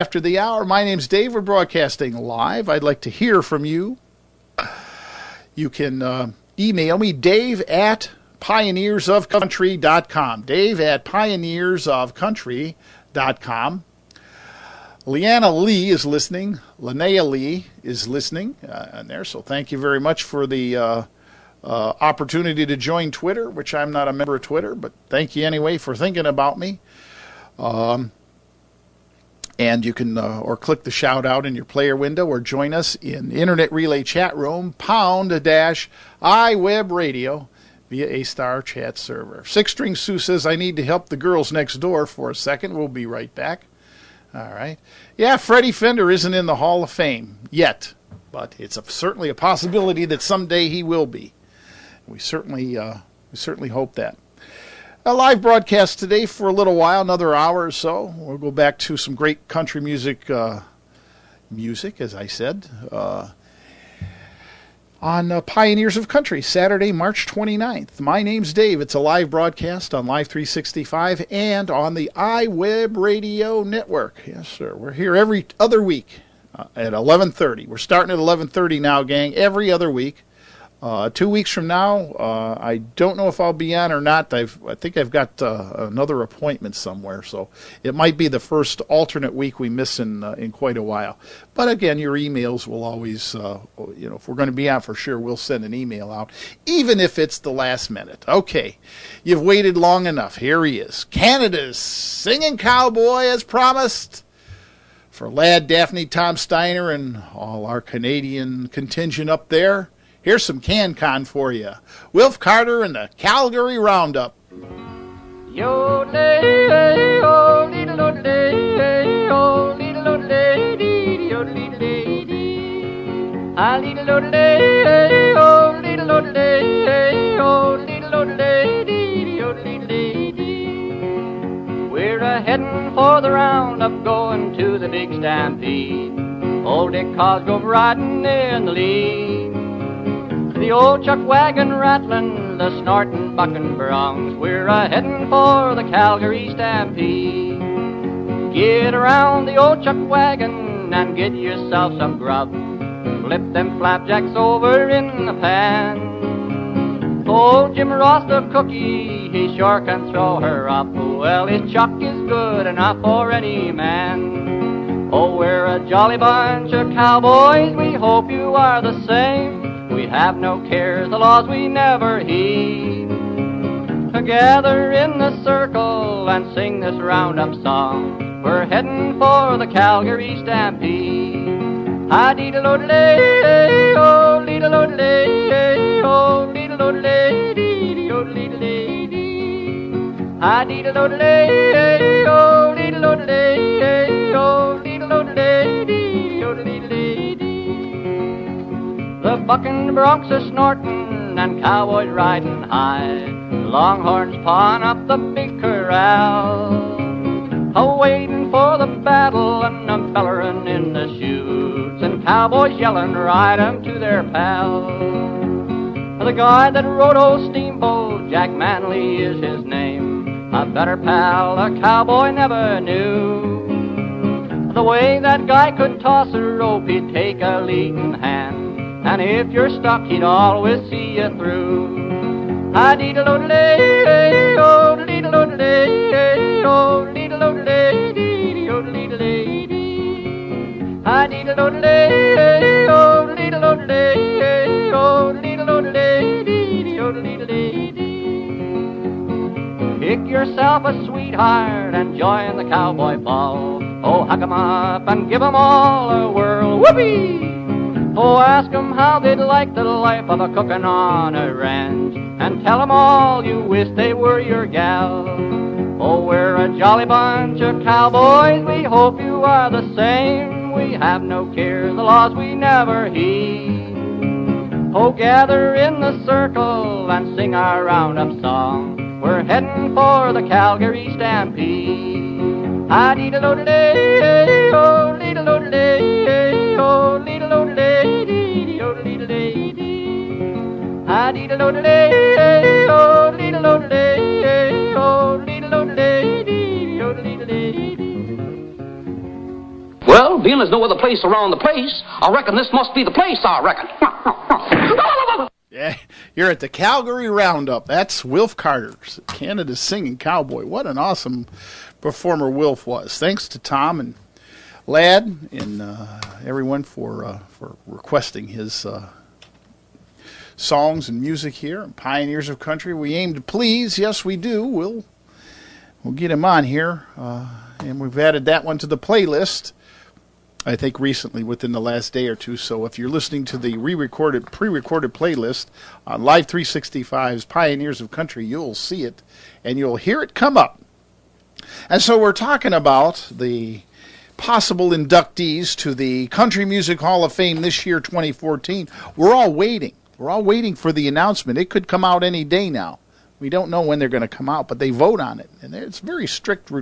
After the hour. My name's Dave. We're broadcasting live. I'd like to hear from you. You can email me, Dave at pioneersofcountry.com. Dave at pioneersofcountry.com. Leanna Lee is listening. Linnea Lee is listening on there. So thank you very much for the opportunity to join Twitter, which I'm not a member of Twitter, but thank you anyway for thinking about me. And you can or click the shout out in your player window or join us in Internet Relay chat room, #iWeb Radio via a star chat server. Six String Sue says, I need to help the girls next door for a second. We'll be right back. All right. Yeah, Freddie Fender isn't in the Hall of Fame yet, but it's certainly a possibility that someday he will be. We certainly hope that. A live broadcast today for a little while, another hour or so. We'll go back to some great country music, as I said, on Pioneers of Country, Saturday, March 29th. My name's Dave. It's a live broadcast on Live 365 and on the iWeb Radio Network. Yes, sir. We're here every other week at 11:30. We're starting at 11:30 now, gang, every other week. 2 weeks from now, I don't know if I'll be on or not. I think I've got another appointment somewhere, so it might be the first alternate week we miss in quite a while. But again, your emails will always, if we're going to be on for sure, we'll send an email out, even if it's the last minute. Okay, you've waited long enough. Here he is, Canada's singing cowboy as promised. For Lad, Daphne, Tom Steiner, and all our Canadian contingent up there, here's some CanCon for you. Wilf Carter and the Calgary Roundup. Yodelay, oh, leedle-odelay, oh, leedle-odelay, yodelay, ah, leedle-odelay, oh, leedle-odelay, oh, leedle-odelay, yodelay. We're a-headin' for the roundup, going to the big stampede. Old Dick Cosgrove riding in the lead. The old chuck wagon rattlin', the snortin' buckin' broncs. We're a-headin' for the Calgary Stampede. Get around the old chuck wagon and get yourself some grub. Flip them flapjacks over in the pan. Old Jim Ross the cookie, he sure can throw her up. Well, his chuck is good enough for any man. Oh, we're a jolly bunch of cowboys, we hope you are the same. We have no cares, the laws we never heed. Gather in the circle and sing this roundup song. We're heading for the Calgary Stampede. Ah-dee-da-lo-da-lay, oh, dee-da-lo-da-lay, oh, dee-da-lo-da-lay, dee-da-lo-da-lay. Ah-dee-da-lo-da-lay, oh, dee-da-lo-da-lay, oh, dee-da-lo-da-lay, dee-da-lo-da-lay. The bucking broncs are snorting and cowboys riding high. Longhorns pawing up the big corral. A-waiting for the battle and a bellerin' in the chutes. And cowboys yelling, ride 'em to their pal. The guy that rode old Steamboat, Jack Manley is his name. A better pal a cowboy never knew. The way that guy could toss a rope, he'd take a leading hand. And if you're stuck, he'd always see you through. Ah-dee-da-lo-da-lay, oh, dee-da-lo-da-lay, oh, dee-da-lo-da-lay, dee-da-lo-da-lay. Ah-dee-da-lo-da-lay, oh, dee-da-lo-da-lay, oh, dee-da-lo-da-lay, dee-da-lo-da-lay. Pick yourself a sweetheart and join the cowboy ball. Oh, hug 'em up and give 'em all a whirl. Whoopee! Oh, ask 'em how they'd like the life of a cookin' on a ranch, and tell 'em all you wish they were your gal. Oh, we're a jolly bunch of cowboys, we hope you are the same. We have no cares, the laws we never heed. Oh, gather in the circle and sing our roundup song. We're heading for the Calgary Stampede. Ah-dee-da-lo-da-day, oh, dee-da-lo-da-day, oh, dee-da-lo-da-day, dee-da-lo-da-day. Ah-dee-da-lo-da-day, oh, dee-da-lo-da-day, oh, dee-da-lo-da-day, dee-da-lo-da-day. Well, being there's no other place around the place, I reckon this must be the place, I reckon. Yeah, you're at the Calgary Roundup. That's Wilf Carter, Canada's singing cowboy. What an awesome performer Wilf was. Thanks to Tom and Ladd and everyone for requesting his songs and music here. Pioneers of Country, we aim to please. Yes, we do. We'll get him on here, and we've added that one to the playlist, I think recently, within the last day or two. So if you're listening to the pre-recorded playlist on Live 365's Pioneers of Country, you'll see it and you'll hear it come up. And so we're talking about the possible inductees to the Country Music Hall of Fame this year, 2014. We're all waiting. We're all waiting for the announcement. It could come out any day now. We don't know when they're going to come out, but they vote on it. And it's very strict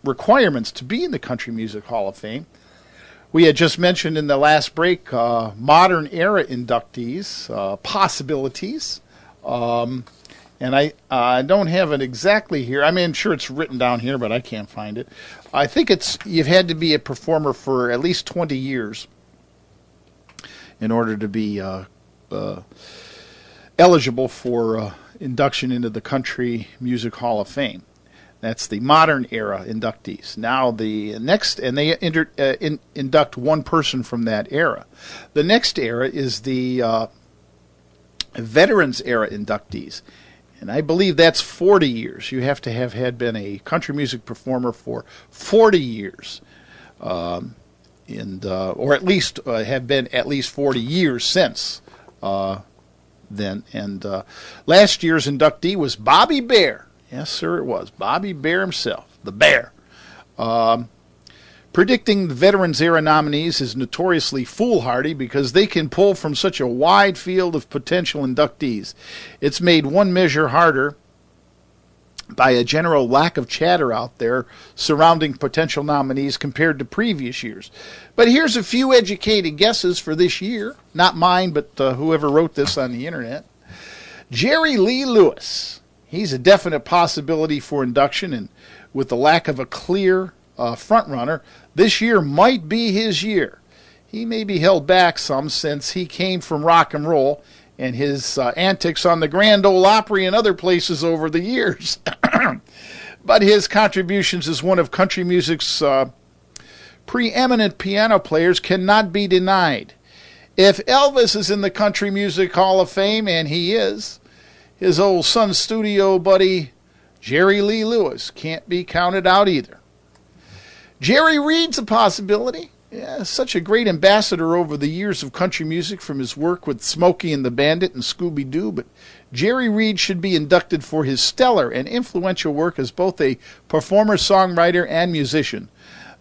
requirements to be in the Country Music Hall of Fame. We had just mentioned in the last break modern era inductees, possibilities. And I don't have it exactly here. I mean, sure it's written down here, but I can't find it. I think you've had to be a performer for at least 20 years in order to be eligible for induction into the Country Music Hall of Fame. That's the modern era inductees. Now the next, and they induct one person from that era. The next era is the veterans era inductees. And I believe that's 40 years. You have to have been a country music performer for 40 years. Or at least have been at least 40 years since then. And last year's inductee was Bobby Bare. Yes, sir, it was. Bobby Bare himself, the Bear. Predicting the Veterans Era nominees is notoriously foolhardy because they can pull from such a wide field of potential inductees. It's made one measure harder by a general lack of chatter out there surrounding potential nominees compared to previous years. But here's a few educated guesses for this year. Not mine, but whoever wrote this on the internet. Jerry Lee Lewis. He's a definite possibility for induction, and with the lack of a clear front-runner, this year might be his year. He may be held back some since he came from rock and roll and his antics on the Grand Ole Opry and other places over the years. But his contributions as one of country music's preeminent piano players cannot be denied. If Elvis is in the Country Music Hall of Fame, and he is, his old Sun Studio buddy, Jerry Lee Lewis, can't be counted out either. Jerry Reed's a possibility. Yeah, such a great ambassador over the years of country music from his work with Smokey and the Bandit and Scooby-Doo, but Jerry Reed should be inducted for his stellar and influential work as both a performer, songwriter, and musician.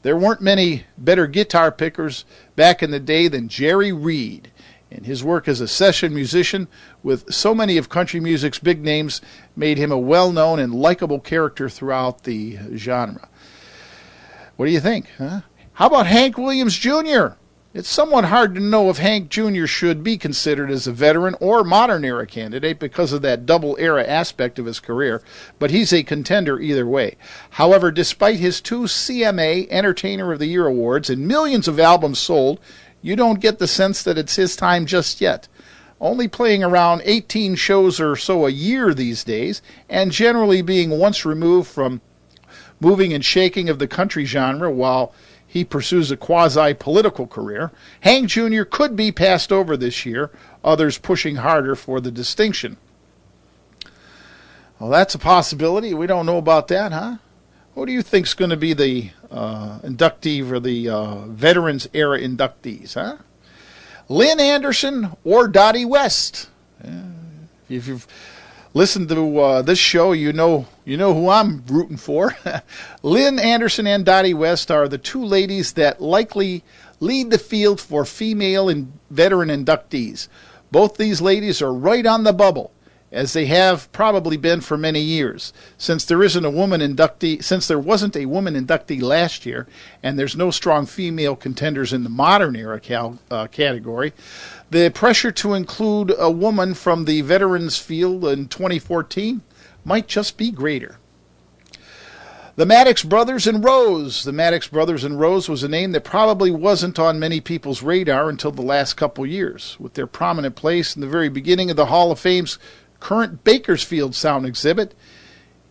There weren't many better guitar pickers back in the day than Jerry Reed, and his work as a session musician with so many of country music's big names made him a well-known and likable character throughout the genre. What do you think? Huh? How about Hank Williams Jr.? It's somewhat hard to know if Hank Jr. should be considered as a veteran or modern-era candidate because of that double-era aspect of his career, but he's a contender either way. However, despite his 2 CMA Entertainer of the Year awards and millions of albums sold, you don't get the sense that it's his time just yet. Only playing around 18 shows or so a year these days, and generally being once removed from moving and shaking of the country genre while he pursues a quasi-political career, Hank Jr. could be passed over this year, others pushing harder for the distinction. Well, that's a possibility. We don't know about that, huh? Who do you think's going to be the inductee for the Veterans Era inductees, huh? Lynn Anderson or Dottie West? If you've listened to this show, you know who I'm rooting for. Lynn Anderson and Dottie West are the two ladies that likely lead the field for female and veteran inductees. Both these ladies are right on the bubble, as they have probably been for many years. Since there wasn't a woman inductee last year, and there's no strong female contenders in the modern era category, the pressure to include a woman from the veterans field in 2014 might just be greater. The Maddox Brothers and Rose. The Maddox Brothers and Rose was a name that probably wasn't on many people's radar until the last couple years. With their prominent place in the very beginning of the Hall of Fame's current Bakersfield Sound exhibit,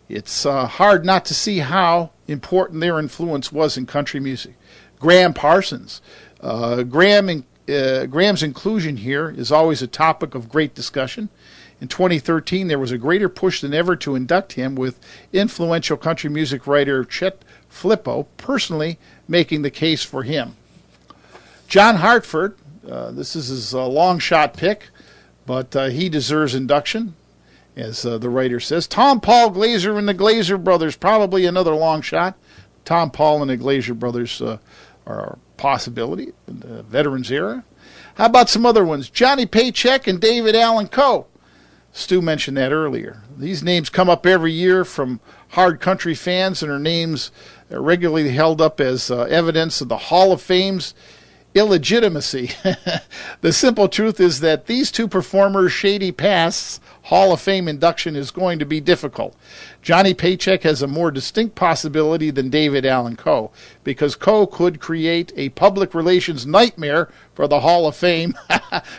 it's hard not to see how important their influence was in country music. Graham Parsons. Graham's inclusion here is always a topic of great discussion. In 2013, there was a greater push than ever to induct him, with influential country music writer Chet Flippo personally making the case for him. John Hartford, this is his long shot pick, but he deserves induction, as the writer says. Tom Paul Glaser and the Glaser Brothers, probably another long shot. Tom Paul and the Glaser Brothers are a possibility in the Veterans era. How about some other ones? Johnny Paycheck and David Allen Coe. Stu mentioned that earlier. These names come up every year from hard country fans, and are names regularly held up as evidence of the Hall of Fame's illegitimacy. The simple truth is that these two performers' shady pasts Hall of Fame induction is going to be difficult. Johnny Paycheck has a more distinct possibility than David Allen Coe, because Coe could create a public relations nightmare for the Hall of Fame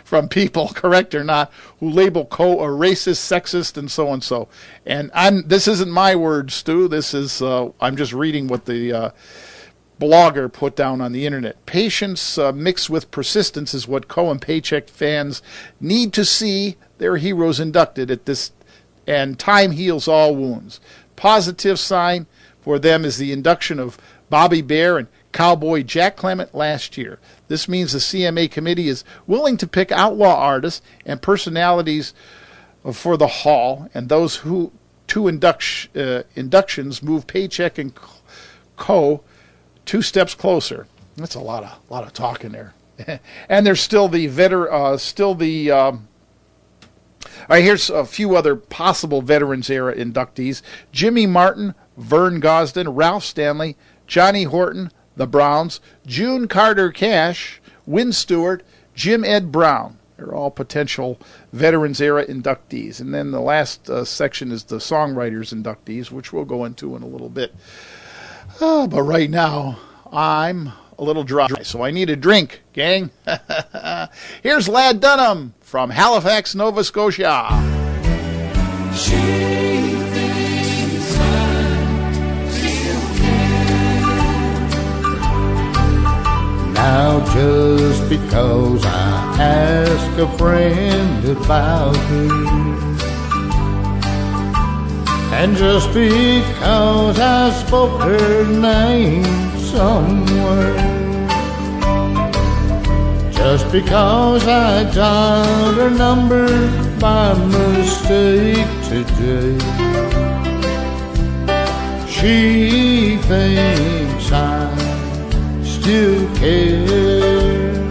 from people, correct or not, who label Coe a racist, sexist, and so and so. And this isn't my words, Stu. This is I'm just reading what the blogger put down on the internet. Patience mixed with persistence is what Coe and Paycheck fans need to see their heroes inducted at this, and time heals all wounds. Positive sign for them is the induction of Bobby Bare and Cowboy Jack Clement last year. This means the CMA committee is willing to pick outlaw artists and personalities for the Hall, and those two inductions move Paycheck and Coe 2 steps closer. That's a lot of talking there. And there's still the all right, here's a few other possible Veterans era inductees. Jimmy Martin, Vern Gosden, Ralph Stanley, Johnny Horton, the Browns, June Carter Cash, Win Stewart, Jim Ed Brown. They're all potential Veterans era inductees. And then the last section is the songwriters inductees, which we'll go into in a little bit. But right now, I'm a little dry, so I need a drink, gang. Here's Lad Dunham from Halifax, Nova Scotia. She thinks I'm still here. Now just because I ask a friend about her, and just because I spoke her name somewhere, just because I dialed her number by mistake today, she thinks I still care.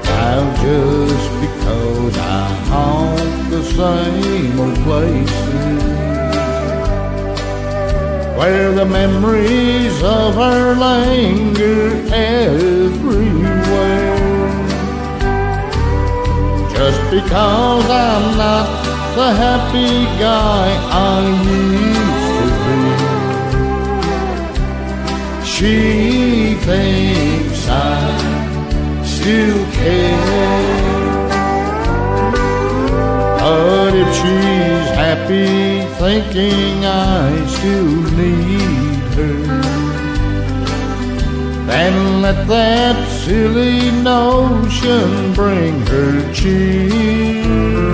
Now just because I haunt the same old places where the memories of her linger everywhere, just because I'm not the happy guy I used to be, she thinks I still care. But if she's happy thinking I still need her, then let that silly notion bring her cheer.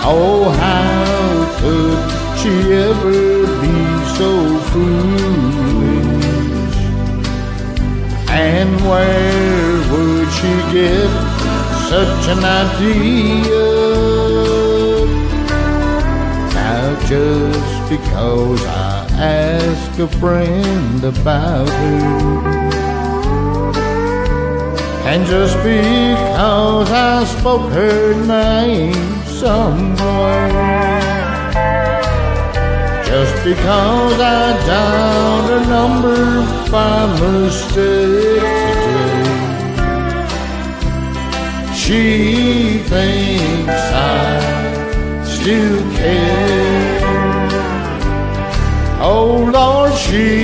Oh, how could she ever be so foolish? And where would she get such an idea? Now just because I ask a friend about her, and just because I spoke her name somewhere, just because I dialed her number by mistake today, she thinks I still care. She